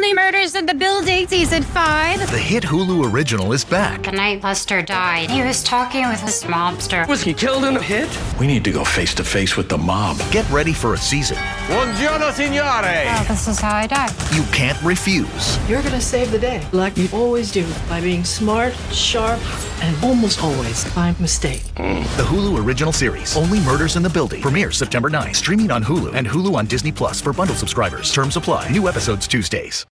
Only Murders in the Building, Season 5. The hit Hulu original is back. The night Lester died, he was talking with this mobster. Was he killed in a hit? We need to go face to face with the mob. Get ready for a season Buongiorno, signore. Oh, this is how I die. you can't refuse. You're gonna save the day, like you always do, by being smart, sharp, and almost always by mistake. The Hulu original series, Only Murders in the Building, premieres September 9. Streaming on Hulu and Hulu on Disney Plus for bundle subscribers. Terms apply. New episodes Tuesdays.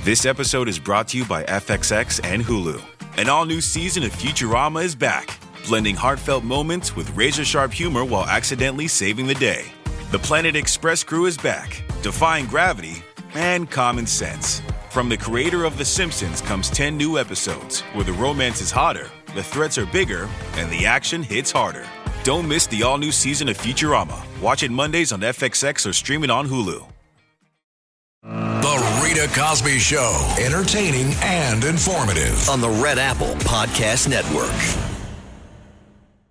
This episode is brought to you by FXX and Hulu. An all-new season of Futurama is back, blending heartfelt moments with razor-sharp humor while accidentally saving the day. The Planet Express crew is back, defying gravity and common sense. From the creator of The Simpsons comes 10 new episodes where the romance is hotter, the threats are bigger, and the action hits harder. Don't miss the all-new season of Futurama. Watch it Mondays on FXX or stream it on Hulu. The Rita Cosby Show. Entertaining and informative. On the Red Apple Podcast Network.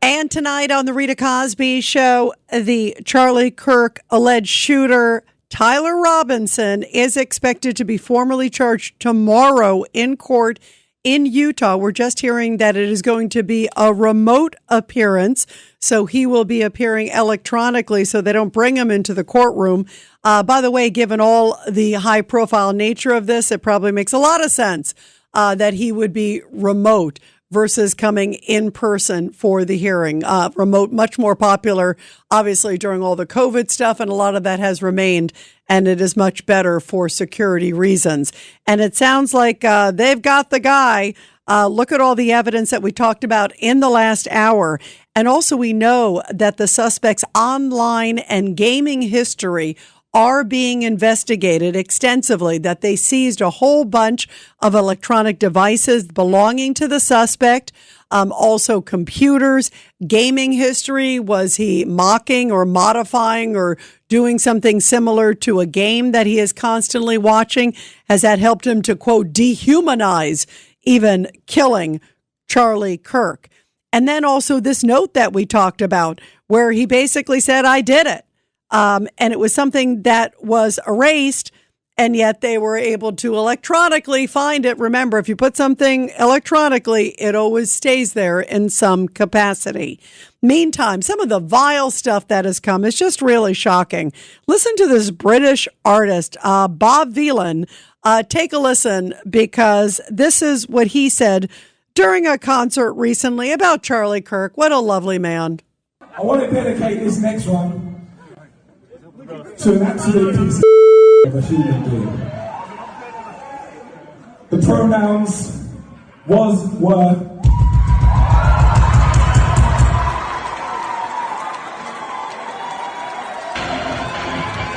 And tonight on the Rita Cosby Show, the Charlie Kirk alleged shooter, Tyler Robinson, is expected to be formally charged tomorrow in court in Utah. We're just hearing that it is going to be a remote appearance, so he will be appearing electronically so they don't bring him into the courtroom. By the way, given all the high-profile nature of this, it probably makes a lot of sense that he would be remote versus coming in person for the hearing. Remote, much more popular, obviously, during all the COVID stuff, and a lot of that has remained, and it is much better for security reasons. And it sounds like they've got the guy. Look at all the evidence that we talked about in the last hour. And also we know that the suspect's online and gaming history are being investigated extensively, that they seized a whole bunch of electronic devices belonging to the suspect, also computers, gaming history. Was he mocking or modifying or doing something similar to a game that he is constantly watching? Has that helped him to, quote, dehumanize even killing Charlie Kirk? And then also this note that we talked about where he basically said, I did it. And it was something that was erased, and yet they were able to electronically find it. Remember, if you put something electronically, it always stays there in some capacity. Meantime, some of the vile stuff that has come is just really shocking. Listen to this British artist, Bob Vylan. Take a listen, because this is what he said during a concert recently about Charlie Kirk. What a lovely man. I want to dedicate this next one to an absolute piece of a human being. The pronouns was, were.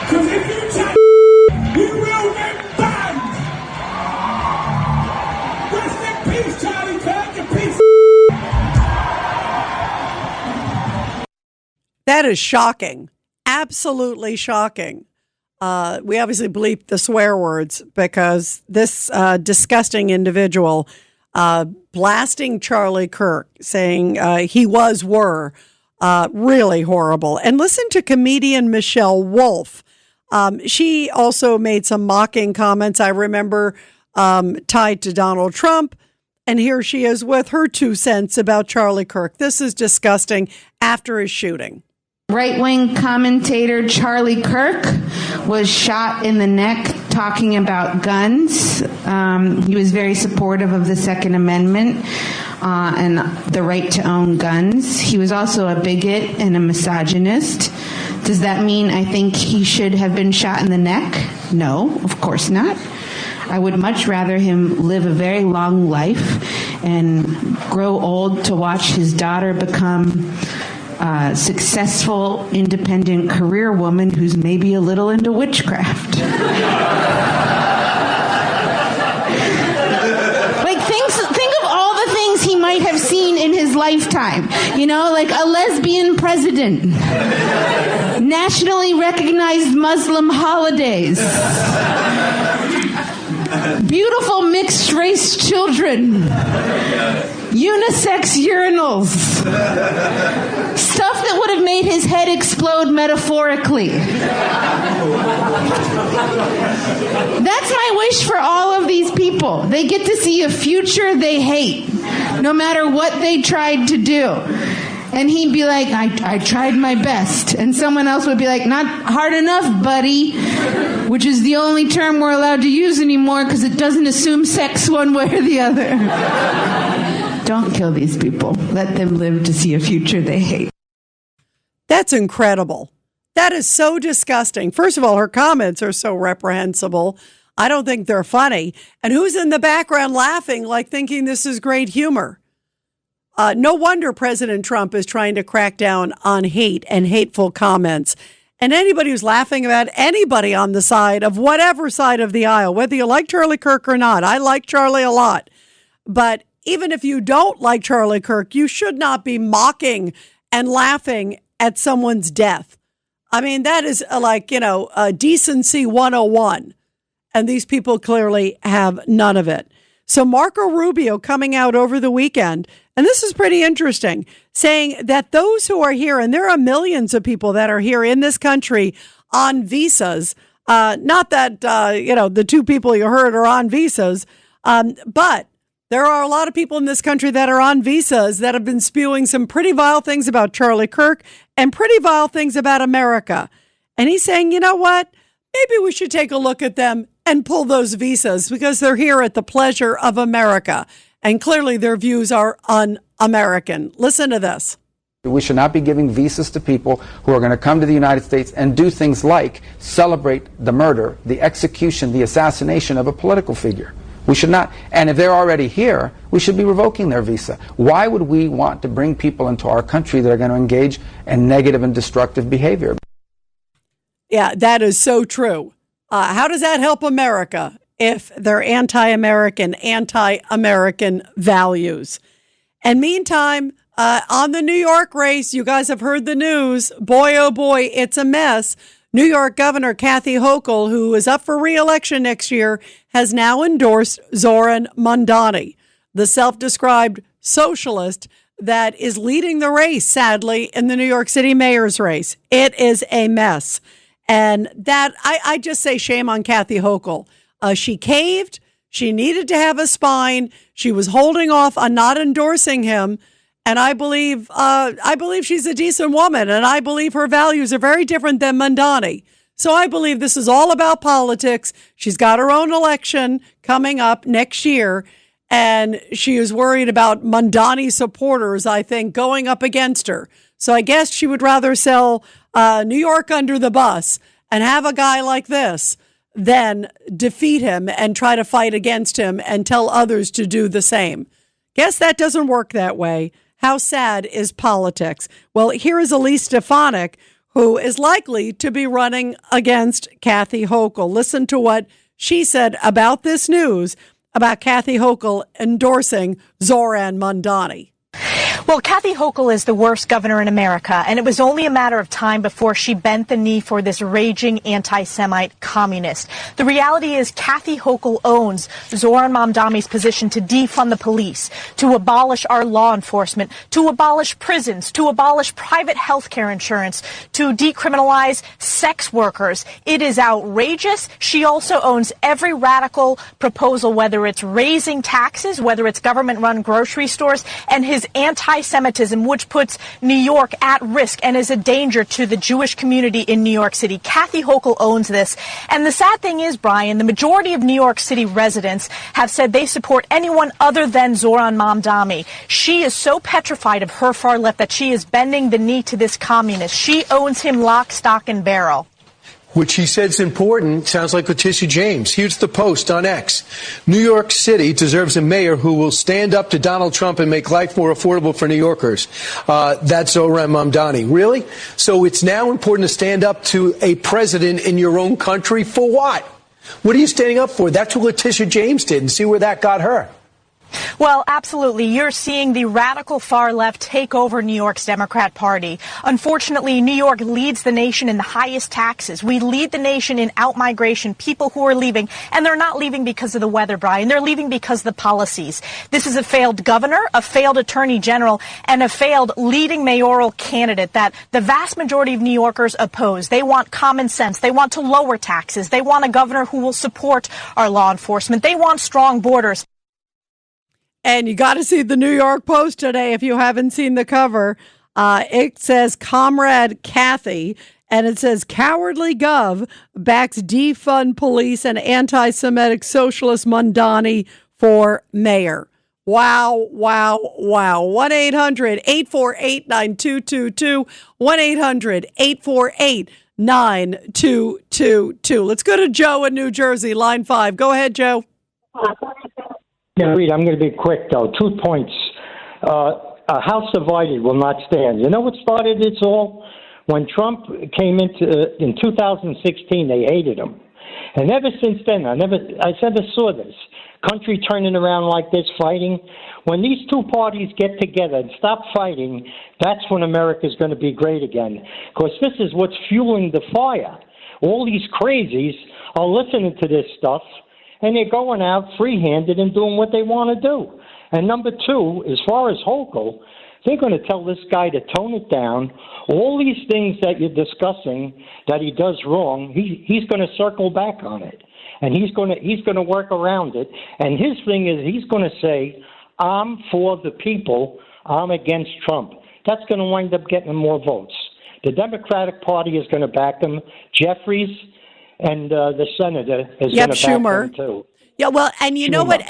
Because if you chat, you will get banned. Rest in peace, Charlie Kirk, you piece of. That is shocking. Absolutely shocking. We obviously bleeped the swear words because this disgusting individual blasting Charlie Kirk, saying he were really horrible. And listen to comedian Michelle Wolf. She also made some mocking comments, I remember, tied to Donald Trump. And here she is with her 2 cents about Charlie Kirk. This is disgusting after his shooting. Right-wing commentator Charlie Kirk was shot in the neck talking about guns. He was very supportive of the Second Amendment and the right to own guns. He was also a bigot and a misogynist. Does that mean I think he should have been shot in the neck? No, of course not. I would much rather him live a very long life and grow old to watch his daughter become successful, independent career woman who's maybe a little into witchcraft. Think of all the things he might have seen in his lifetime. You know, like a lesbian president, nationally recognized Muslim holidays, beautiful mixed race children. unisex urinals, stuff that would have made his head explode metaphorically. That's my wish for all of these people. They get to see a future they hate, no matter what they tried to do. And he'd be like, I tried my best. And someone else would be like, not hard enough, buddy. Which is the only term we're allowed to use anymore because it doesn't assume sex one way or the other. Don't kill these people. Let them live to see a future they hate. That's incredible. That is so disgusting. First of all, her comments are so reprehensible. I don't think they're funny. And who's in the background laughing, like thinking this is great humor? No wonder President Trump is trying to crack down on hate and hateful comments. And anybody who's laughing about anybody on the side of whatever side of the aisle, whether you like Charlie Kirk or not, I like Charlie a lot. But even if you don't like Charlie Kirk, you should not be mocking and laughing at someone's death. I mean, that is decency 101. And these people clearly have none of it. So Marco Rubio coming out over the weekend, and this is pretty interesting, saying that those who are here, and there are millions of people that are here in this country on visas, not that, the two people you heard are on visas, but there are a lot of people in this country that are on visas that have been spewing some pretty vile things about Charlie Kirk and pretty vile things about America. And he's saying, you know what? Maybe we should take a look at them and pull those visas because they're here at the pleasure of America. And clearly their views are un-American. Listen to this. We should not be giving visas to people who are going to come to the United States and do things like celebrate the murder, the execution, the assassination of a political figure. We should not. And if they're already here, we should be revoking their visa. Why would we want to bring people into our country that are going to engage in negative and destructive behavior? Yeah, that is so true. How does that help America if they're anti-American values? And meantime, on the New York race, you guys have heard the news. Boy, oh boy, it's a mess. New York Governor Kathy Hochul, who is up for re-election next year, has now endorsed Zohran Mamdani, the self-described socialist that is leading the race, sadly, in the New York City mayor's race. It is a mess. And that, I just say shame on Kathy Hochul. She caved. She needed to have a spine. She was holding off on not endorsing him. And I believe she's a decent woman, and I believe her values are very different than Mamdani. So I believe this is all about politics. She's got her own election coming up next year, and she is worried about Mamdani supporters, I think, going up against her. So I guess she would rather sell New York under the bus and have a guy like this than defeat him and try to fight against him and tell others to do the same. Guess that doesn't work that way. How sad is politics? Well, here is Elise Stefanik, who is likely to be running against Kathy Hochul. Listen to what she said about this news, about Kathy Hochul endorsing Zohran Mamdani. Well, Kathy Hochul is the worst governor in America, and it was only a matter of time before she bent the knee for this raging anti-Semite communist. The reality is Kathy Hochul owns Zohran Mamdani's position to defund the police, to abolish our law enforcement, to abolish prisons, to abolish private health care insurance, to decriminalize sex workers. It is outrageous. She also owns every radical proposal, whether it's raising taxes, whether it's government-run grocery stores, and his anti-Semitism, which puts New York at risk and is a danger to the Jewish community in New York City. Kathy Hochul owns this. And the sad thing is, Brian, the majority of New York City residents have said they support anyone other than Zohran Mamdani. She is so petrified of her far left that she is bending the knee to this communist. She owns him lock, stock, and barrel. Which he said is important, sounds like Letitia James. Here's the post on X. New York City deserves a mayor who will stand up to Donald Trump and make life more affordable for New Yorkers. That's Zohran Mamdani. Really? So it's now important to stand up to a president in your own country? For what? What are you standing up for? That's what Letitia James did, and see where that got her. Well, absolutely. You're seeing the radical far left take over New York's Democrat Party. Unfortunately, New York leads the nation in the highest taxes. We lead the nation in out-migration, people who are leaving, and they're not leaving because of the weather, Brian. They're leaving because of the policies. This is a failed governor, a failed attorney general, and a failed leading mayoral candidate that the vast majority of New Yorkers oppose. They want common sense. They want to lower taxes. They want a governor who will support our law enforcement. They want strong borders. And you got to see the New York Post today if you haven't seen the cover. It says Comrade Kathy, and it says Cowardly Gov backs defund police and anti-Semitic socialist Mamdani for mayor. Wow, wow, wow. 1-800-848-9222. 1-800-848-9222. Let's go to Joe in New Jersey, line 5. Go ahead, Joe. Yeah, Rita, I'm going to be quick, though. 2 points. A house divided will not stand. You know what started it all? When Trump came in 2016, they hated him. And ever since then, I never saw this. Country turning around like this, fighting. When these two parties get together and stop fighting, that's when America's going to be great again. Because this is what's fueling the fire. All these crazies are listening to this stuff, and they're going out free-handed and doing what they want to do. And number two, as far as Hochul, they're going to tell this guy to tone it down. All these things that you're discussing that he does wrong, he's going to circle back on it. And he's going to work around it. And his thing is he's going to say, I'm for the people, I'm against Trump. That's going to wind up getting him more votes. The Democratic Party is going to back him. Jeffries and the senator is going to Schumer. back him too. Yeah, well, and you know what,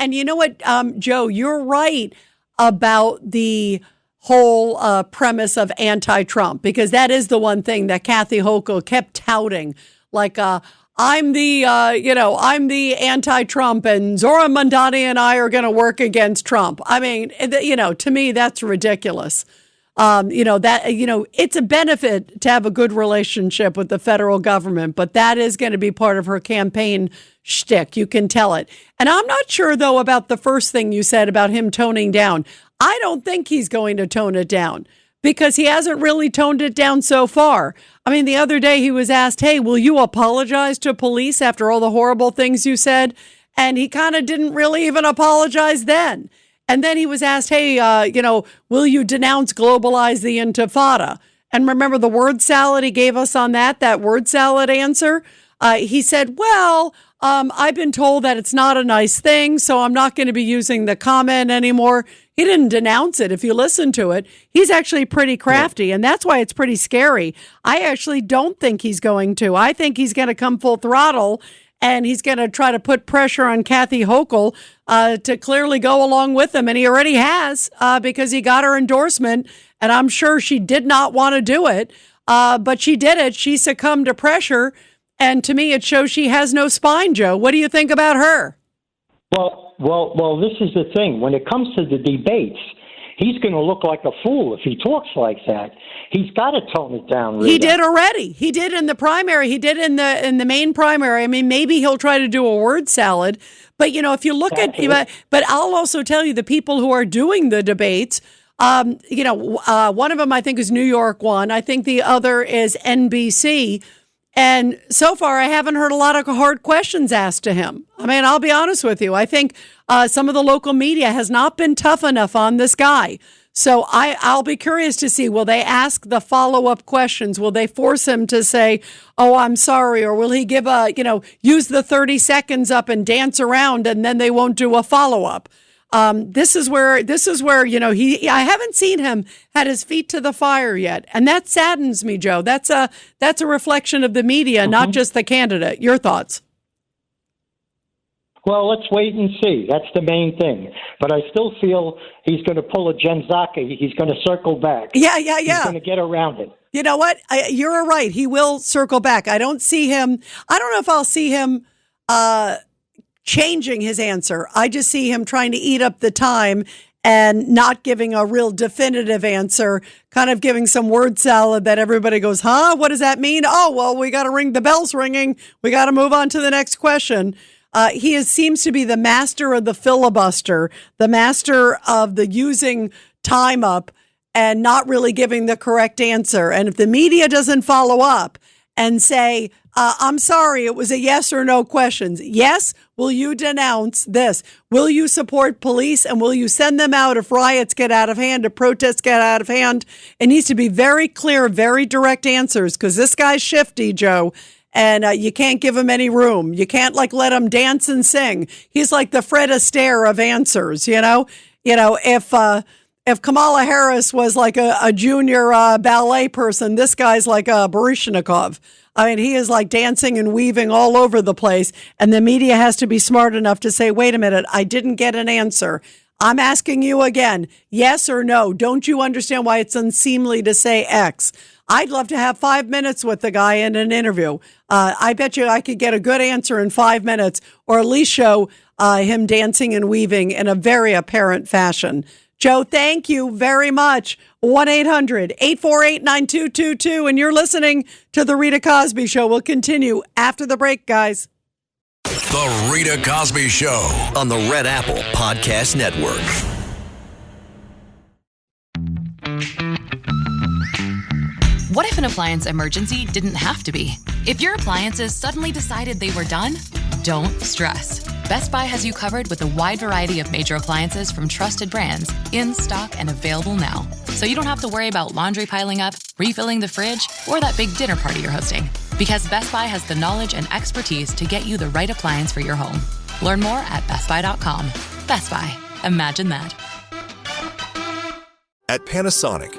Joe, you're right about the whole premise of anti-Trump, because that is the one thing that Kathy Hochul kept touting, like I'm the anti-Trump, and Zohran Mamdani and I are going to work against Trump. I mean, to me, that's ridiculous. It's a benefit to have a good relationship with the federal government, but that is going to be part of her campaign shtick. You can tell it. And I'm not sure, though, about the first thing you said about him toning down. I don't think he's going to tone it down, because he hasn't really toned it down so far. I mean, the other day he was asked, hey, will you apologize to police after all the horrible things you said? And he kind of didn't really even apologize then. And then he was asked, hey, will you denounce globalize the intifada? And remember the word salad he gave us on that word salad answer? He said, well, I've been told that it's not a nice thing, so I'm not going to be using the comment anymore. He didn't denounce it. If you listen to it, he's actually pretty crafty, and that's why it's pretty scary. I actually don't think he's going to. I think he's going to come full throttle, and he's going to try to put pressure on Kathy Hochul to clearly go along with him. And he already has, because he got her endorsement, and I'm sure she did not want to do it, but she did it. She succumbed to pressure, and to me, it shows she has no spine, Joe. What do you think about her? Well, this is the thing. When it comes to the debates, he's going to look like a fool if he talks like that. He's got to tone it down, Rita. He did already. He did in the primary. He did in the main primary. I mean, maybe he'll try to do a word salad. But, if you look but I'll also tell you the people who are doing the debates, one of them I think is New York one. I think the other is NBC. And so far, I haven't heard a lot of hard questions asked to him. I mean, I'll be honest with you. I think some of the local media has not been tough enough on this guy. So I'll be curious to see, will they ask the follow-up questions? Will they force him to say, oh, I'm sorry? Or will he give use the 30 seconds up and dance around, and then they won't do a follow-up? This is where I haven't seen him had his feet to the fire yet. And that saddens me, Joe. That's a reflection of the media, not just the candidate. Your thoughts? Well, let's wait and see. That's the main thing. But I still feel he's going to pull a Jen Psaki. He's going to circle back. Yeah. He's going to get around it. You know what? You're right. He will circle back. I don't know if I'll see him changing his answer. I just see him trying to eat up the time and not giving a real definitive answer, kind of giving some word salad that everybody goes, huh? What does that mean? Oh, well, we got to ring the bells ringing. We got to move on to the next question. seems to be the master of the filibuster, the master of the using time up and not really giving the correct answer. And if the media doesn't follow up and say, I'm sorry, it was a yes or no questions. Yes, will you denounce this? Will you support police and will you send them out if riots get out of hand, if protests get out of hand? It needs to be very clear, very direct answers because this guy's shifty, Joe, and you can't give him any room. You can't let him dance and sing. He's like the Fred Astaire of answers, If Kamala Harris was like a junior ballet person, this guy's like a Baryshnikov. I mean, he is like dancing and weaving all over the place. And the media has to be smart enough to say, wait a minute, I didn't get an answer. I'm asking you again, yes or no? Don't you understand why it's unseemly to say X? I'd love to have 5 minutes with the guy in an interview. I bet you I could get a good answer in 5 minutes or at least show him dancing and weaving in a very apparent fashion. Joe, thank you very much. 1-800-848-9222. And you're listening to The Rita Cosby Show. We'll continue after the break, guys. The Rita Cosby Show on the Red Apple Podcast Network. What if an appliance emergency didn't have to be? If your appliances suddenly decided they were done, don't stress. Best Buy has you covered with a wide variety of major appliances from trusted brands, in stock and available now. So you don't have to worry about laundry piling up, refilling the fridge, or that big dinner party you're hosting. Because Best Buy has the knowledge and expertise to get you the right appliance for your home. Learn more at bestbuy.com. Best Buy. Imagine that. At Panasonic,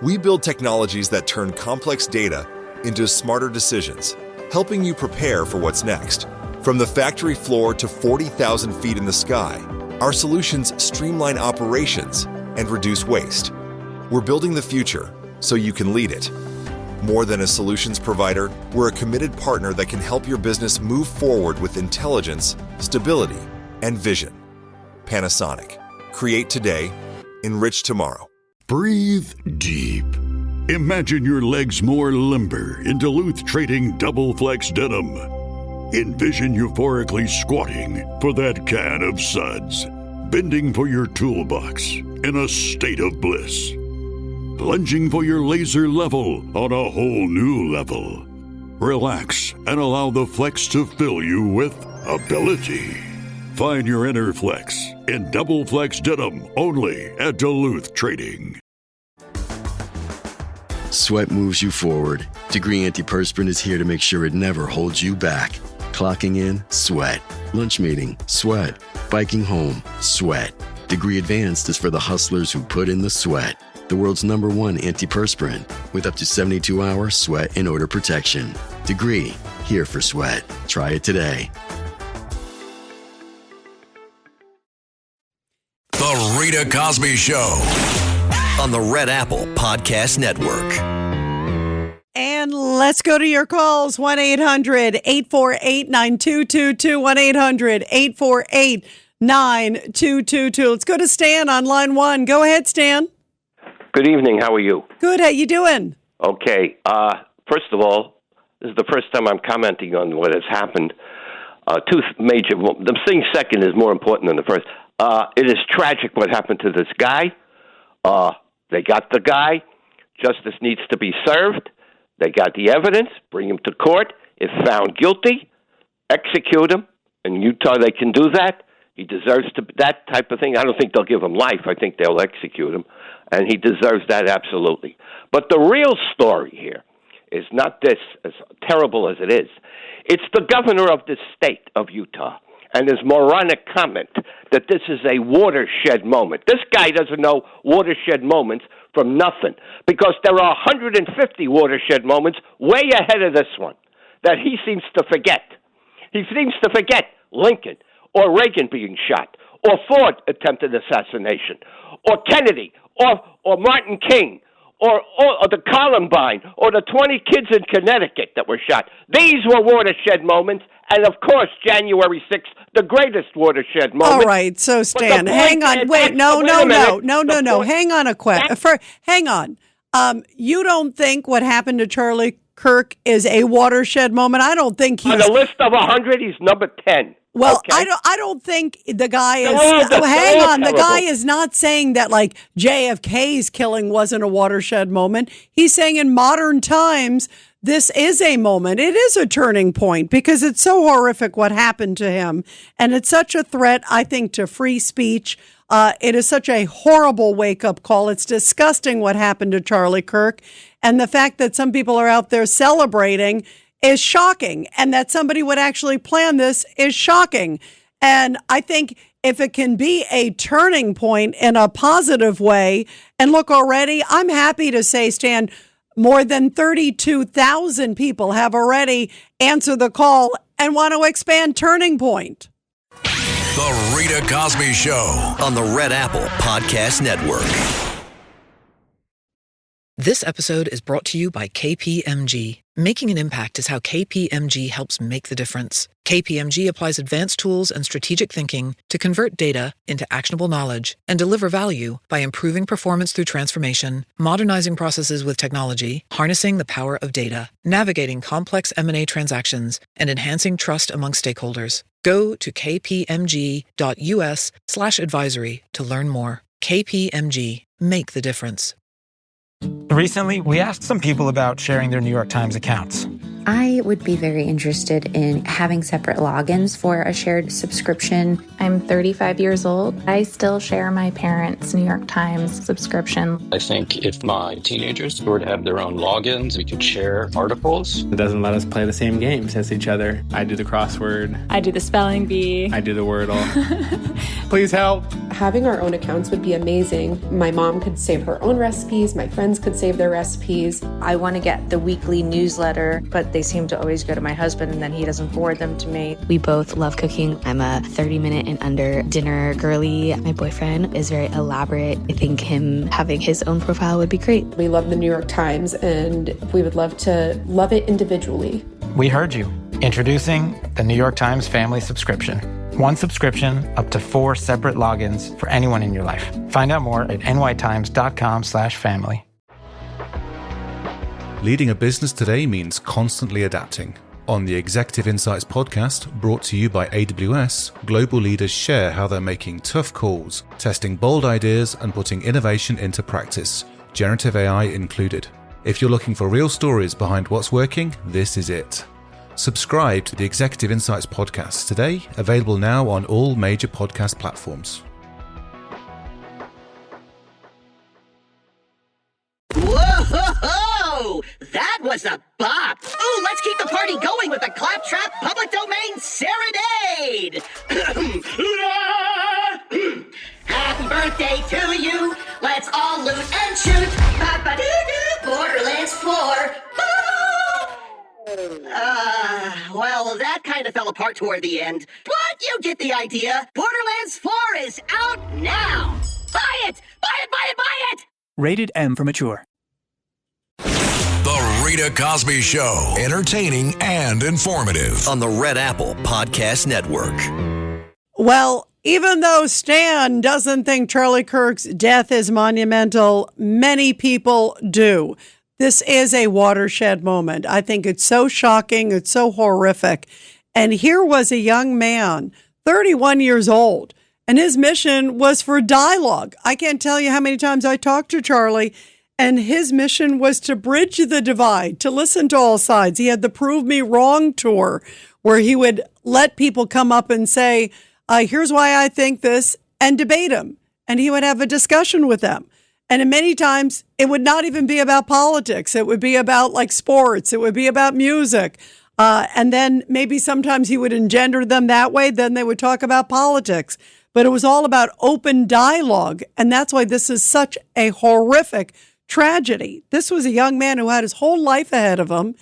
we build technologies that turn complex data into smarter decisions, helping you prepare for what's next. From the factory floor to 40,000 feet in the sky, our solutions streamline operations and reduce waste. We're building the future so you can lead it. More than a solutions provider, we're a committed partner that can help your business move forward with intelligence, stability, and vision. Panasonic. Create today, enrich tomorrow. Breathe deep. Imagine your legs more limber in Duluth Trading Double Flex Denim. Envision euphorically squatting for that can of suds, bending for your toolbox in a state of bliss, lunging for your laser level on a whole new level. Relax and allow the flex to fill you with ability. Find your inner flex in Double Flex Denim only at Duluth Trading. Sweat moves you forward. Degree Antiperspirant is here to make sure it never holds you back. Clocking in, sweat. Lunch meeting, sweat. Biking home, sweat. Degree Advanced is for the hustlers who put in the sweat. The world's #1 antiperspirant with up to 72-hour sweat and odor protection. Degree, here for sweat. Try it today. The Rita Cosby Show on the Red Apple Podcast Network. And let's go to your calls. 1-800-848-9222. 1-800-848-9222. Let's go to Stan on line 1. Go ahead, Stan. Good evening. How are you? Good. How you doing? Okay. First of all, this is the first time I'm commenting on what has happened. Two major. The thing second is more important than the first. It is tragic what happened to this guy. They got the guy. Justice needs to be served. They got the evidence. Bring him to court. If found guilty, execute him. In Utah, they can do that. He deserves to that type of thing. I don't think they'll give him life. I think they'll execute him. And he deserves that absolutely. But the real story here is not this, as terrible as it is. It's the governor of the state of Utah and his moronic comment that this is a watershed moment. This guy doesn't know watershed moments from nothing, because there are 150 watershed moments way ahead of this one that he seems to forget. He seems to forget Lincoln or Reagan being shot or Ford attempted assassination or Kennedy or Martin King or the Columbine or the 20 kids in Connecticut that were shot. These were watershed moments. And, of course, January 6th, the greatest watershed moment. All right. So, Stan, hang on. Wait, no. Hang on hang on. You don't think what happened to Charlie Kirk is a watershed moment? I don't think he's... On the list of 100, he's number 10. Well, Okay. I don't think the guy is. That's hang so on, the terrible. guy is not saying that like JFK's killing wasn't a watershed moment. He's saying in modern times this is a moment. It is a turning point because it's so horrific what happened to him, and it's such a threat, I think, to free speech. It is such a horrible wake-up call. It's disgusting what happened to Charlie Kirk, and the fact that some people are out there celebrating is shocking, and that somebody would actually plan this is shocking. And I think if it can be a turning point in a positive way, and look, already, I'm happy to say, Stan, more than 32,000 people have already answered the call and want to expand Turning Point. The Rita Cosby Show on the Red Apple Podcast Network. This episode is brought to you by KPMG. Making an impact is how KPMG helps make the difference. KPMG applies advanced tools and strategic thinking to convert data into actionable knowledge and deliver value by improving performance through transformation, modernizing processes with technology, harnessing the power of data, navigating complex M&A transactions, and enhancing trust among stakeholders. Go to kpmg.us/advisory to learn more. KPMG. Make the difference. Recently, we asked some people about sharing their New York Times accounts. I would be very interested in having separate logins for a shared subscription. I'm 35 years old. I still share my parents' New York Times subscription. I think if my teenagers were to have their own logins, we could share articles. It doesn't let us play the same games as each other. I do the crossword. I do the spelling bee. I do the Wordle. Please help. Having our own accounts would be amazing. My mom could save her own recipes. My friends could save their recipes. I want to get the weekly newsletter, but they seem to always go to my husband and then he doesn't forward them to me. We both love cooking. I'm a 30-minute and under dinner girly. My boyfriend is very elaborate. I think him having his own profile would be great. We love the New York Times and we would love to love it individually. We heard you. Introducing the New York Times Family Subscription. One subscription, up to 4 separate logins for anyone in your life. Find out more at nytimes.com/family. Leading a business today means constantly adapting. On the Executive Insights podcast, brought to you by AWS, global leaders share how they're making tough calls, testing bold ideas, and putting innovation into practice, generative AI included. If you're looking for real stories behind what's working, this is it. Subscribe to the Executive Insights podcast today, available now on all major podcast platforms. Whoa! That was a bop! Ooh, let's keep the party going with a claptrap public domain serenade! Happy birthday to you! Let's all loot and shoot! Ba-ba-doo-doo! Borderlands 4! Well, that kind of fell apart toward the end. But you get the idea. Borderlands 4 is out now! Buy it! Buy it, buy it, buy it! Rated M for mature. The Rita Cosby Show. Entertaining and informative. On the Red Apple Podcast Network. Well, even though Stan doesn't think Charlie Kirk's death is monumental, many people do. This is a watershed moment. I think it's so shocking. It's so horrific. And here was a young man, 31 years old, and his mission was for dialogue. I can't tell you how many times I talked to Charlie, and his mission was to bridge the divide, to listen to all sides. He had the Prove Me Wrong tour, where he would let people come up and say, here's why I think this, and debate him. And he would have a discussion with them. And many times it would not even be about politics. It would be about like sports. It would be about music. And then maybe sometimes he would engender them that way. Then they would talk about politics. But it was all about open dialogue. And that's why this is such a horrific tragedy. This was a young man who had his whole life ahead of him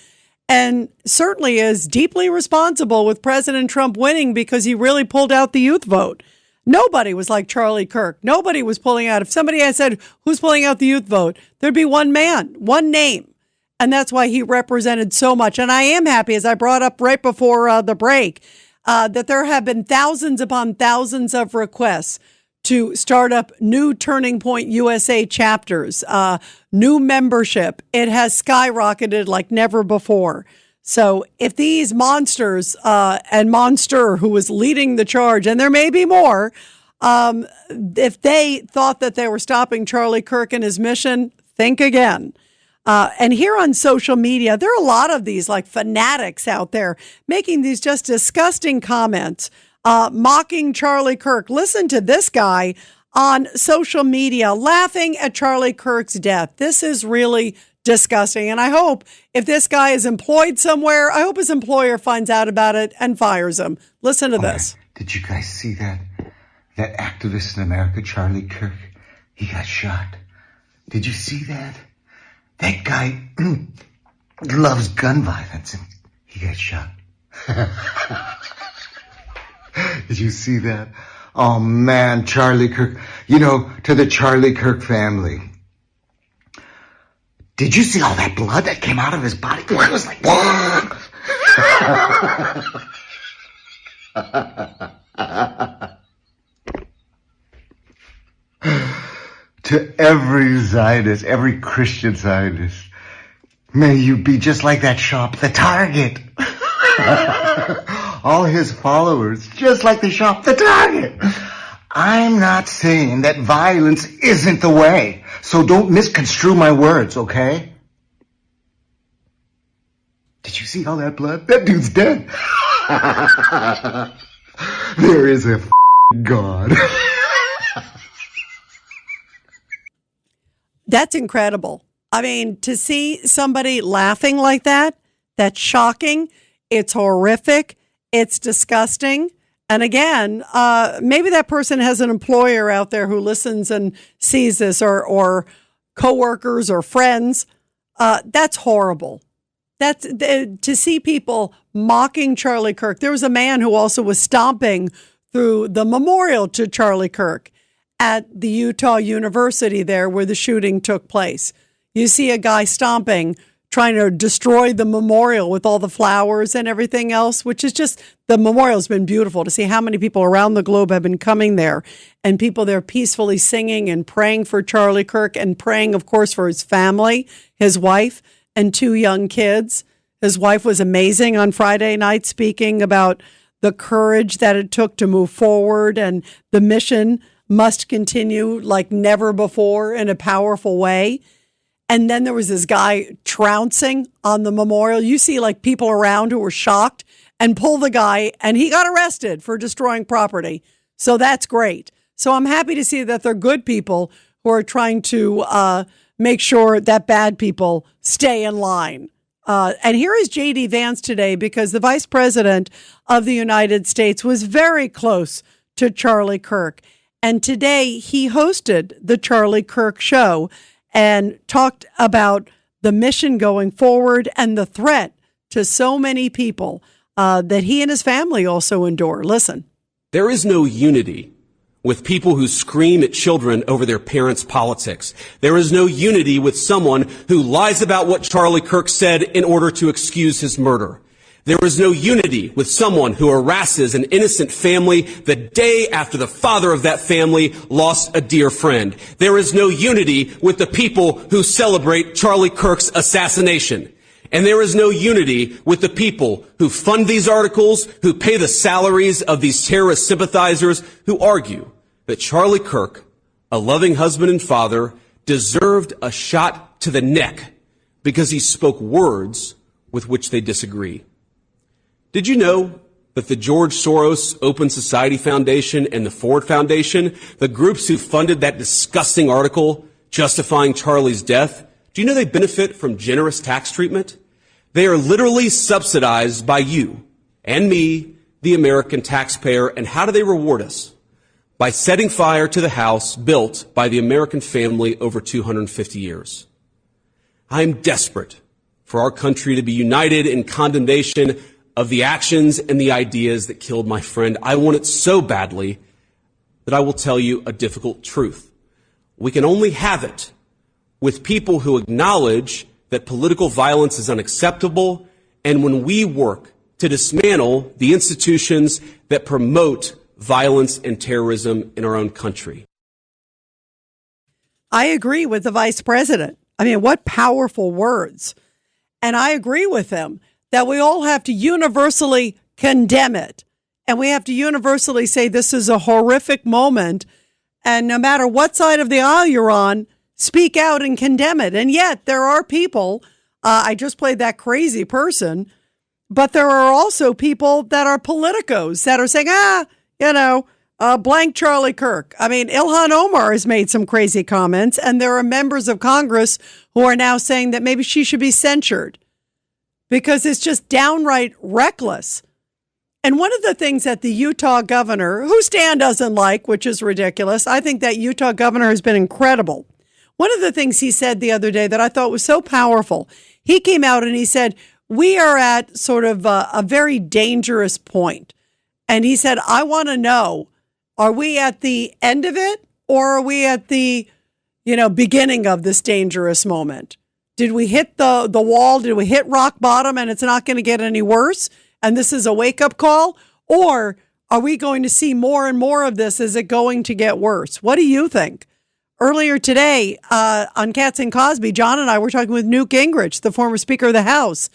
and certainly is deeply responsible with President Trump winning because he really pulled out the youth vote. Nobody was like Charlie Kirk. Nobody was pulling out. If somebody had said, who's pulling out the youth vote, there'd be one man, one name. And that's why he represented so much. And I am happy, as I brought up right before the break, that there have been thousands upon thousands of requests to start up new Turning Point USA chapters, new membership. It has skyrocketed like never before. So if these monsters and Monster, who was leading the charge, and there may be more, if they thought that they were stopping Charlie Kirk and his mission, think again. And here on social media, there are a lot of these like fanatics out there making these just disgusting comments, mocking Charlie Kirk. Listen to this guy on social media laughing at Charlie Kirk's death. This is really disgusting. And I hope if this guy is employed somewhere, I hope his employer finds out about it and fires him. Listen to this. Did you guys see that? That activist in America, Charlie Kirk, he got shot. Did you see that? That guy loves gun violence and he got shot. Did you see that? Oh man, Charlie Kirk. You know, to the Charlie Kirk family. Did you see all that blood that came out of his body? It was like, to every Zionist, every Christian Zionist, may you be just like that shop, the Target. All his followers, just like the shop, the Target. I'm not saying that violence isn't the way, so don't misconstrue my words, okay? Did you see all that blood? That dude's dead. There is a God. That's incredible. I mean, to see somebody laughing like that, that's shocking. It's horrific. It's disgusting. And again, maybe that person has an employer out there who listens and sees this, or coworkers or friends. That's horrible. That's to see people mocking Charlie Kirk. There was a man who also was stomping through the memorial to Charlie Kirk at the Utah University there where the shooting took place. You see a guy stomping, trying to destroy the memorial with all the flowers and everything else, which is just, the memorial's been beautiful to see how many people around the globe have been coming there, and people there peacefully singing and praying for Charlie Kirk and praying, of course, for his family, his wife, and 2 young kids. His wife was amazing on Friday night, speaking about the courage that it took to move forward, and the mission must continue like never before in a powerful way. And then there was this guy trouncing on the memorial. You see like people around who were shocked and pull the guy, and he got arrested for destroying property. So that's great. So I'm happy to see that they're good people who are trying to make sure that bad people stay in line. And here is J.D. Vance today, because the vice president of the United States was very close to Charlie Kirk. And today he hosted the Charlie Kirk Show and talked about the mission going forward and the threat to so many people that he and his family also endure. Listen. There is no unity with people who scream at children over their parents' politics. There is no unity with someone who lies about what Charlie Kirk said in order to excuse his murder. There is no unity with someone who harasses an innocent family the day after the father of that family lost a dear friend. There is no unity with the people who celebrate Charlie Kirk's assassination. And there is no unity with the people who fund these articles, who pay the salaries of these terrorist sympathizers, who argue that Charlie Kirk, a loving husband and father, deserved a shot to the neck because he spoke words with which they disagree. Did you know that the George Soros Open Society Foundation and the Ford Foundation, the groups who funded that disgusting article justifying Charlie's death, do you know they benefit from generous tax treatment? They are literally subsidized by you and me, the American taxpayer. And how do they reward us? By setting fire to the house built by the American family over 250 years. I am desperate for our country to be united in condemnation of the actions and the ideas that killed my friend. I want it so badly that I will tell you a difficult truth. We can only have it with people who acknowledge that political violence is unacceptable, and when we work to dismantle the institutions that promote violence and terrorism in our own country. I agree with the vice president. I mean, what powerful words. And I agree with him that we all have to universally condemn it. And we have to universally say this is a horrific moment. And no matter what side of the aisle you're on, speak out and condemn it. And yet there are people, I just played that crazy person, but there are also people that are politicos that are saying, blank Charlie Kirk. I mean, Ilhan Omar has made some crazy comments, and there are members of Congress who are now saying that maybe she should be censured because it's just downright reckless. And one of the things that the Utah governor, who Stan doesn't like, which is ridiculous, I think that Utah governor has been incredible. One of the things he said the other day that I thought was so powerful, he came out and he said, we are at sort of a very dangerous point. And he said, I want to know, are we at the end of it or are we at the, beginning of this dangerous moment? Did we hit the wall? Did we hit rock bottom and it's not going to get any worse? And this is a wake-up call? Or are we going to see more and more of this? Is it going to get worse? What do you think? Earlier today on Katz and Cosby, John and I were talking with Newt Gingrich, the former Speaker of the House,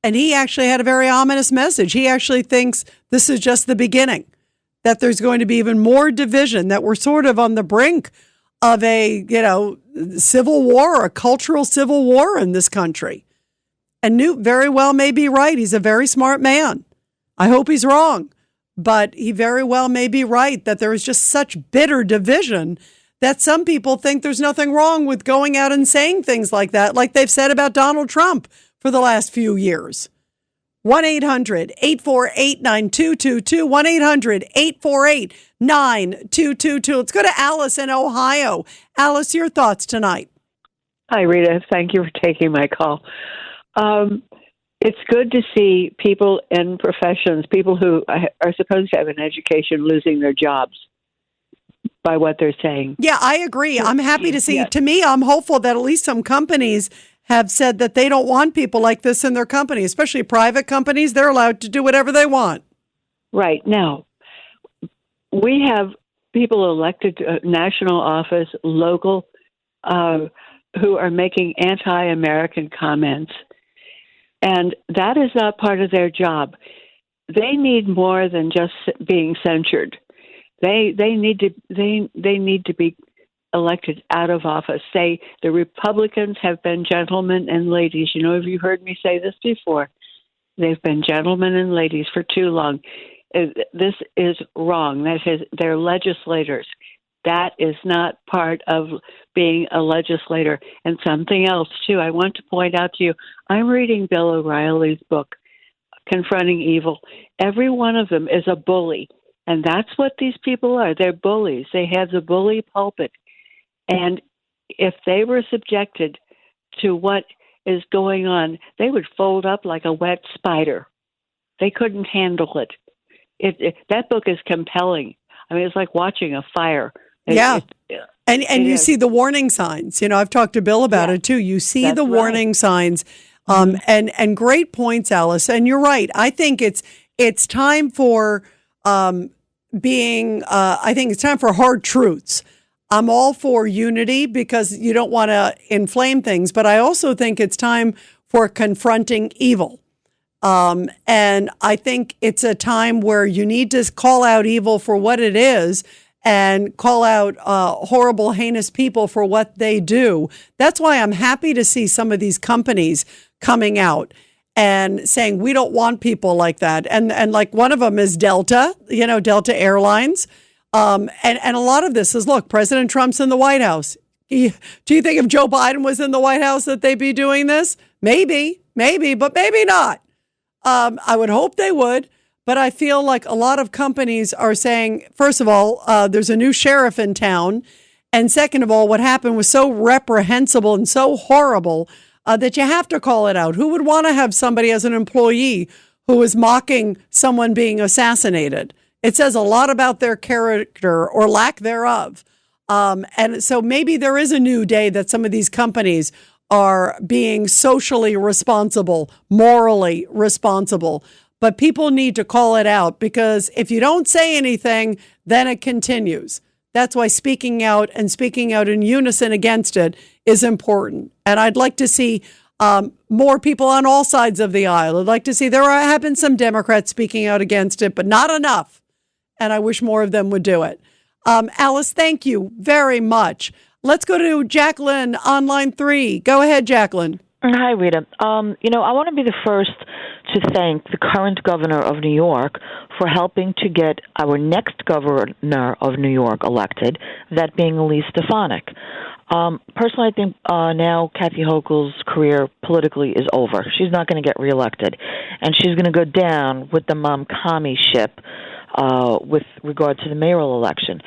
and he actually had a very ominous message. He actually thinks this is just the beginning, that there's going to be even more division, that we're sort of on the brink of a, civil war, a cultural civil war in this country. And Newt very well may be right. He's a very smart man. I hope he's wrong. But he very well may be right that there is just such bitter division that some people think there's nothing wrong with going out and saying things like that, like they've said about Donald Trump for the last few years. 1-800-848-9222, 1-800-848-9222. Let's go to Alice in Ohio. Alice, your thoughts tonight. Hi, Rita. Thank you for taking my call. It's good to see people in professions, people who are supposed to have an education, losing their jobs by what they're saying. Yeah, I agree. I'm happy to see. Yes. To me, I'm hopeful that at least some companies have said that they don't want people like this in their company, especially private companies. They're allowed to do whatever they want. Right. Now, we have people elected to national office, local, who are making anti-American comments. And that is not part of their job. They need more than just being censured. They need to be elected out of office. The Republicans have been gentlemen and ladies. Have you heard me say this before? They've been gentlemen and ladies for too long. This is wrong. They're legislators. That is not part of being a legislator. And something else, too, I want to point out to you. I'm reading Bill O'Reilly's book, Confronting Evil. Every one of them is a bully. And that's what these people are. They're bullies. They have the bully pulpit. And if they were subjected to what is going on, they would fold up like a wet spider. They couldn't handle it. That book is compelling. I mean, it's like watching a fire. And you see the warning signs. I've talked to Bill about it too. You see the warning signs, and great points, Alice. And you're right. I think it's time for I think it's time for hard truths. I'm all for unity because you don't want to inflame things, but I also think it's time for confronting evil. And I think it's a time where you need to call out evil for what it is and call out horrible, heinous people for what they do. That's why I'm happy to see some of these companies coming out and saying, we don't want people like that. And like one of them is Delta, Delta Airlines. And a lot of this is, look, President Trump's in the White House. Do you think if Joe Biden was in the White House that they'd be doing this? Maybe, but maybe not. I would hope they would. But I feel like a lot of companies are saying, first of all, there's a new sheriff in town. And second of all, what happened was so reprehensible and so horrible that you have to call it out. Who would want to have somebody as an employee who is mocking someone being assassinated? It says a lot about their character or lack thereof. And so maybe there is a new day that some of these companies are being socially responsible, morally responsible. But people need to call it out, because if you don't say anything, then it continues. That's why speaking out and speaking out in unison against it is important. And I'd like to see more people on all sides of the aisle. I'd like to see there have been some Democrats speaking out against it, but not enough. And I wish more of them would do it. Alice, thank you very much. Let's go to Jacqueline on line 3. Go ahead, Jacqueline. Hi, Rita. I want to be the first to thank the current governor of New York for helping to get our next governor of New York elected, that being Elise Stefanik. Personally, I think now Kathy Hochul's career politically is over. She's not going to get reelected, and she's going to go down with the Mamdani ship with regard to the mayoral election.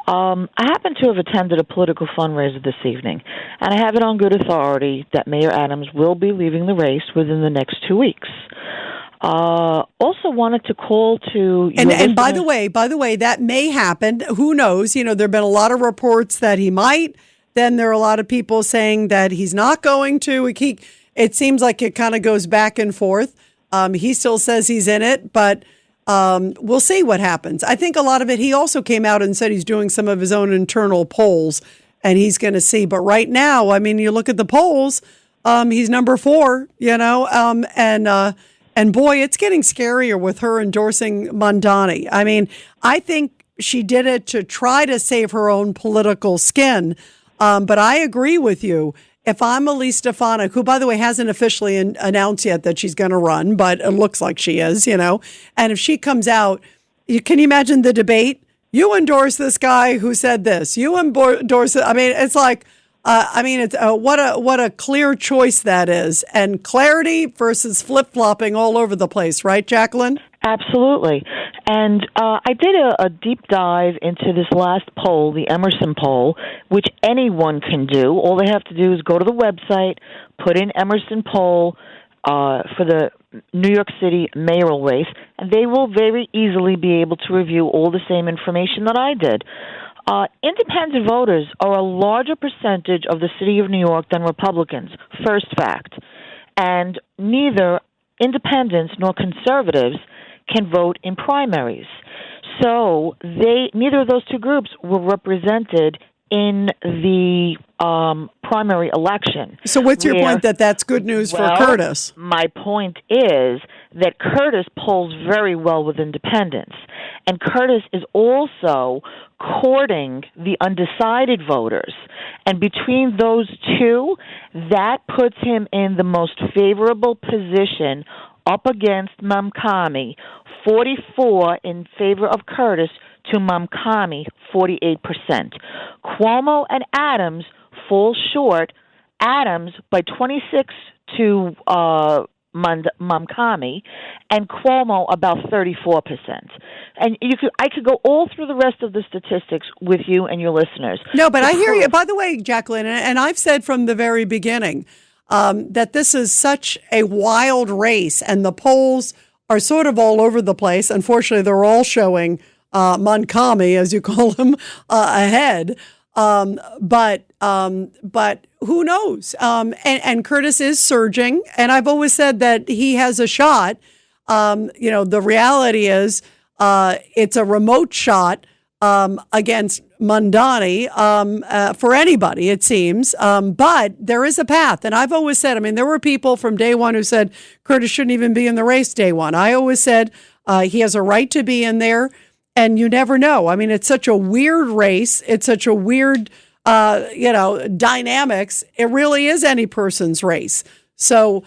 I happen to have attended a political fundraiser this evening, and I have it on good authority that Mayor Adams will be leaving the race within the next 2 weeks. Also wanted to call to and by the way, that may happen. Who knows? There have been a lot of reports that he might. Then there are a lot of people saying that he's not going to. It seems like it kind of goes back and forth. He still says he's in it, but we'll see what happens. I think a lot of it, he also came out and said he's doing some of his own internal polls, and he's going to see. But right now, I mean, you look at the polls, he's number 4, and boy, it's getting scarier with her endorsing Mamdani. I mean, I think she did it to try to save her own political skin. But I agree with you. If I'm Elise Stefanik, who, by the way, hasn't officially announced yet that she's going to run, but it looks like she is, and if she comes out, can you imagine the debate? You endorse this guy who said this. You endorse it. I mean, it's like, what a clear choice that is. And clarity versus flip-flopping all over the place, right, Jacqueline? Absolutely. And I did a deep dive into this last poll, the Emerson poll, which anyone can do. All they have to do is go to the website, put in Emerson poll for the New York City mayoral race, and they will very easily be able to review all the same information that I did. Independent voters are a larger percentage of the city of New York than Republicans, first fact. And neither independents nor conservatives can vote in primaries. So neither of those two groups were represented in the primary election. So what's your point that that's good news for Curtis? My point is that Curtis polls very well with independents. And Curtis is also courting the undecided voters. And between those two, that puts him in the most favorable position up against Mamdani, 44 in favor of Curtis to Mamdani, 48%. Cuomo and Adams fall short. Adams by 26 to Mamdani, and Cuomo about 34%. And I could go all through the rest of the statistics with you and your listeners. No, but I hear you. By the way, Jacqueline, and I've said from the very beginning that this is such a wild race, and the polls are sort of all over the place. Unfortunately, they're all showing Mamdani, as you call him, ahead. But who knows? And Curtis is surging, and I've always said that he has a shot. The reality is it's a remote shot against Mamdani for anybody, it seems. But there is a path, and I've always said, there were people from day one who said Curtis shouldn't even be in the race day one. I always said he has a right to be in there. And you never know. It's such a weird race. It's such a weird, dynamics. It really is any person's race. So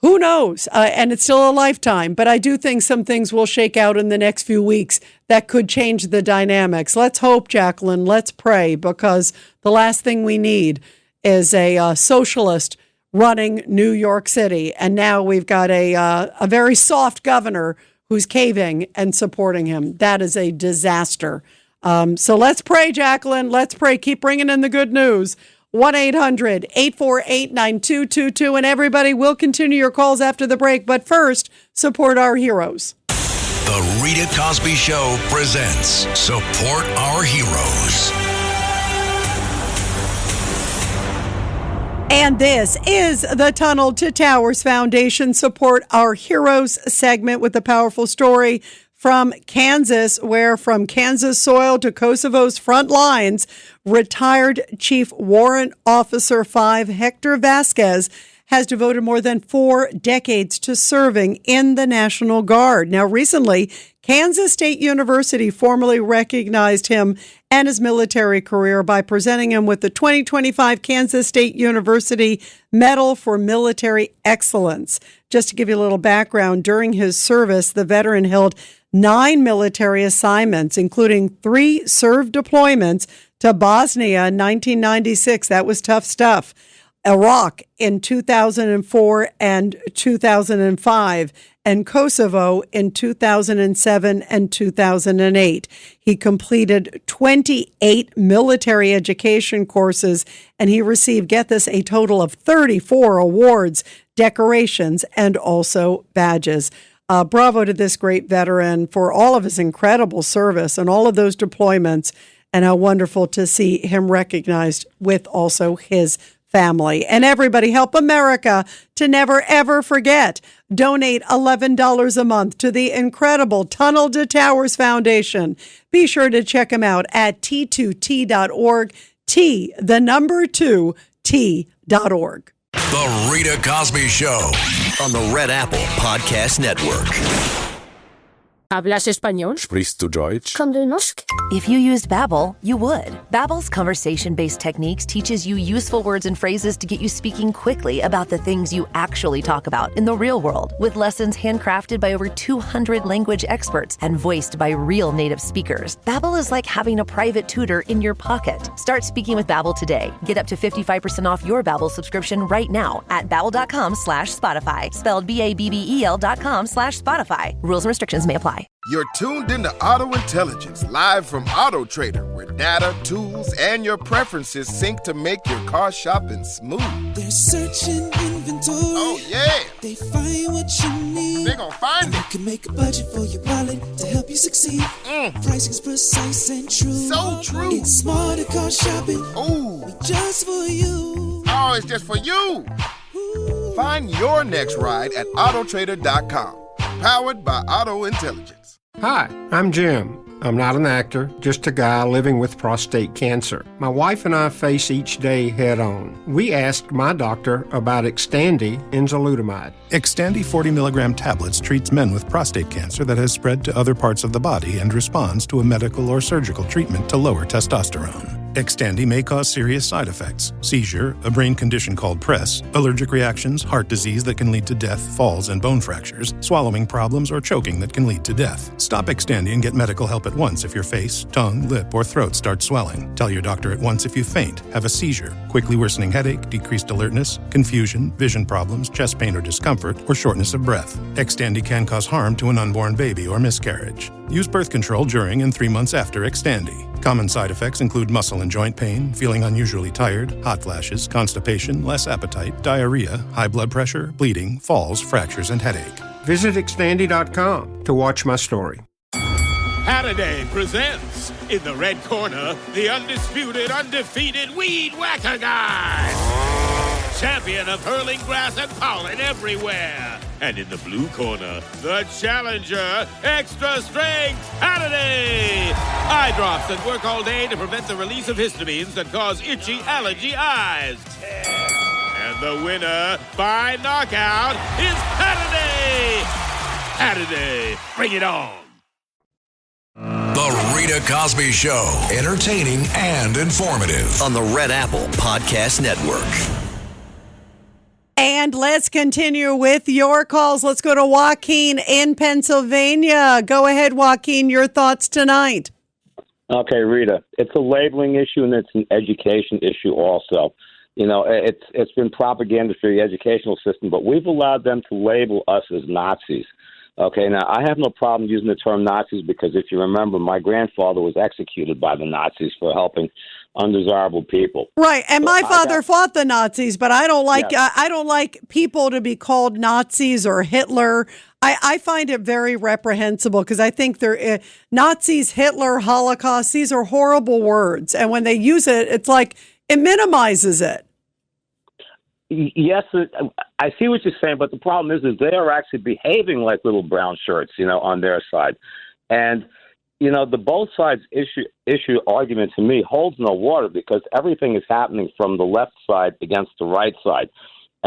who knows? And it's still a lifetime. But I do think some things will shake out in the next few weeks that could change the dynamics. Let's hope, Jacqueline. Let's pray, because the last thing we need is a socialist running New York City. And now we've got a very soft governor who's caving and supporting him. That is a disaster. So let's pray, Jacqueline. Let's pray. Keep bringing in the good news. 1-800-848-9222. And everybody, will continue your calls after the break. But first, support our heroes. The Rita Cosby Show presents Support Our Heroes. And this is the Tunnel to Towers Foundation Support Our Heroes segment with a powerful story from Kansas, where from Kansas soil to Kosovo's front lines, retired Chief Warrant Officer 5 Hector Vasquez has devoted more than 4 decades to serving in the National Guard. Now, recently, Kansas State University formally recognized him and his military career by presenting him with the 2025 Kansas State University Medal for Military Excellence. Just to give you a little background, during his service, the veteran held 9 military assignments, including 3 served deployments to Bosnia in 1996. That was tough stuff. Iraq in 2004 and 2005, and Kosovo in 2007 and 2008. He completed 28 military education courses, and he received, get this, a total of 34 awards, decorations, and also badges. Bravo to this great veteran for all of his incredible service and all of those deployments, and how wonderful to see him recognized with also his family. And everybody, help America to never, ever forget. Donate $11 a month to the incredible Tunnel to Towers Foundation. Be sure to check them out at T2T.org, T2T.org. The Rita Cosby Show on the Red Apple Podcast Network. ¿Hablas español? Sprichst du Deutsch? Kann du Norsk? If you used Babbel, you would. Babbel's conversation-based techniques teaches you useful words and phrases to get you speaking quickly about the things you actually talk about in the real world, with lessons handcrafted by over 200 language experts and voiced by real native speakers. Babbel is like having a private tutor in your pocket. Start speaking with Babbel today. Get up to 55% off your Babbel subscription right now at babbel.com/Spotify. Spelled BABBEL.com/Spotify. Rules and restrictions may apply. You're tuned into Auto Intelligence, live from Auto Trader, where data, tools, and your preferences sync to make your car shopping smooth. They're searching inventory. Oh, yeah. They find what you need. They're gonna find it. You can make a budget for your wallet to help you succeed. Pricing's precise and true. So true. It's smarter car shopping. Ooh. Just for you. Oh, it's just for you. Ooh. Find your next ride at autotrader.com. Powered by Auto Intelligence. Hi, I'm Jim. I'm not an actor, just a guy living with prostate cancer. My wife and I face each day head on. We asked my doctor about Xtandi enzalutamide. Xtandi 40 milligram tablets treats men with prostate cancer that has spread to other parts of the body and responds to a medical or surgical treatment to lower testosterone. Xtandi may cause serious side effects: seizure, a brain condition called PRESS, allergic reactions, heart disease that can lead to death, falls and bone fractures, swallowing problems, or choking that can lead to death. Stop Xtandi and get medical help at once if your face, tongue, lip, or throat starts swelling. Tell your doctor at once if you faint, have a seizure, quickly worsening headache, decreased alertness, confusion, vision problems, chest pain or discomfort, or shortness of breath. Xtandi can cause harm to an unborn baby or miscarriage. Use birth control during and 3 months after Xtandi. Common side effects include muscle and joint pain, feeling unusually tired, hot flashes, constipation, less appetite, diarrhea, high blood pressure, bleeding, falls, fractures, and headache. Visit Xtandi.com to watch my story. Halliday presents, in the red corner, the undisputed, undefeated Weed Whacker Guy. Champion of hurling grass and pollen everywhere. And in the blue corner, the challenger, extra strength Halliday. Eye drops that work all day to prevent the release of histamines that cause itchy allergy eyes. And the winner by knockout is Halliday. Halliday, bring it on. The Rita Cosby Show, entertaining and informative on the Red Apple Podcast Network. And let's continue with your calls. Let's go to Joaquin in Pennsylvania. Go ahead, Joaquin, your thoughts tonight. Okay, Rita, it's a labeling issue and it's an education issue also. You know, it's been propaganda for the educational system, but we've allowed them to label us as Nazis. Okay, now I have no problem using the term Nazis because if you remember, my grandfather was executed by the Nazis for helping undesirable people. Right, and so my father fought the Nazis, but I don't like I don't like people to be called Nazis or Hitler. I find it very reprehensible because I think they're Nazis, Hitler, Holocaust. These are horrible words, and when they use it, it's like it minimizes it. Yes, I see what you're saying, but the problem is they are actually behaving like little brown shirts, you know, on their side. And, you know, the both sides issue argument to me holds no water because everything is happening from the left side against the right side.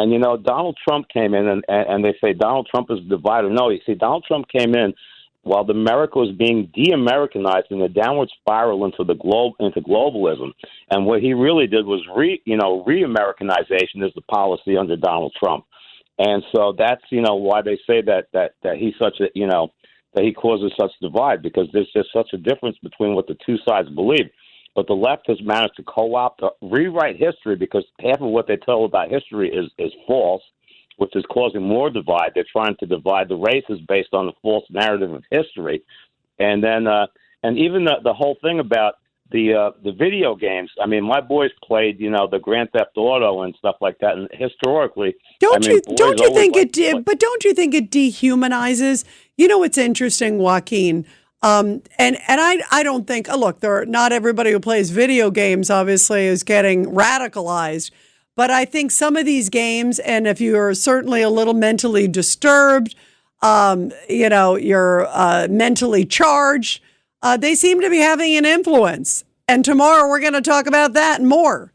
And, Donald Trump came in, and they say Donald Trump is a divider. No, you see, Donald Trump came in while America was being de-Americanized in a downward spiral into globalism. And what he really did was re-Americanization is the policy under Donald Trump. And so that's, why they say that he's such a, that he causes such divide, because there's just such a difference between what the two sides believe. But the left has managed to co-opt, rewrite history, because half of what they tell about history is false, which is causing more divide. They're trying to divide the races based on the false narrative of history. And then, and even the whole thing about the video games. I mean, my boys played, the Grand Theft Auto and stuff like that. And historically, don't you think it dehumanizes? It's interesting, Joaquin. And I don't think, look, not everybody who plays video games obviously is getting radicalized, but I think some of these games, and if you're certainly a little mentally disturbed, you're mentally charged, they seem to be having an influence. And tomorrow we're going to talk about that and more.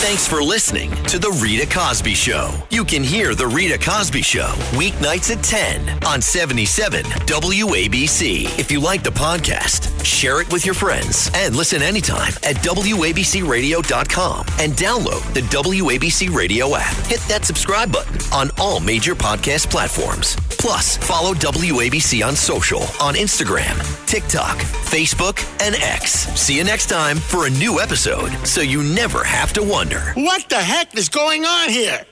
Thanks for listening to The Rita Cosby Show. You can hear The Rita Cosby Show weeknights at 10 on 77 WABC. If you like the podcast, share it with your friends and listen anytime at WABCRadio.com and download the WABC Radio app. Hit that subscribe button on all major podcast platforms. Plus, follow WABC on social on Instagram, TikTok, Facebook, and X. See you next time for a new episode so you never have to wonder. What the heck is going on here?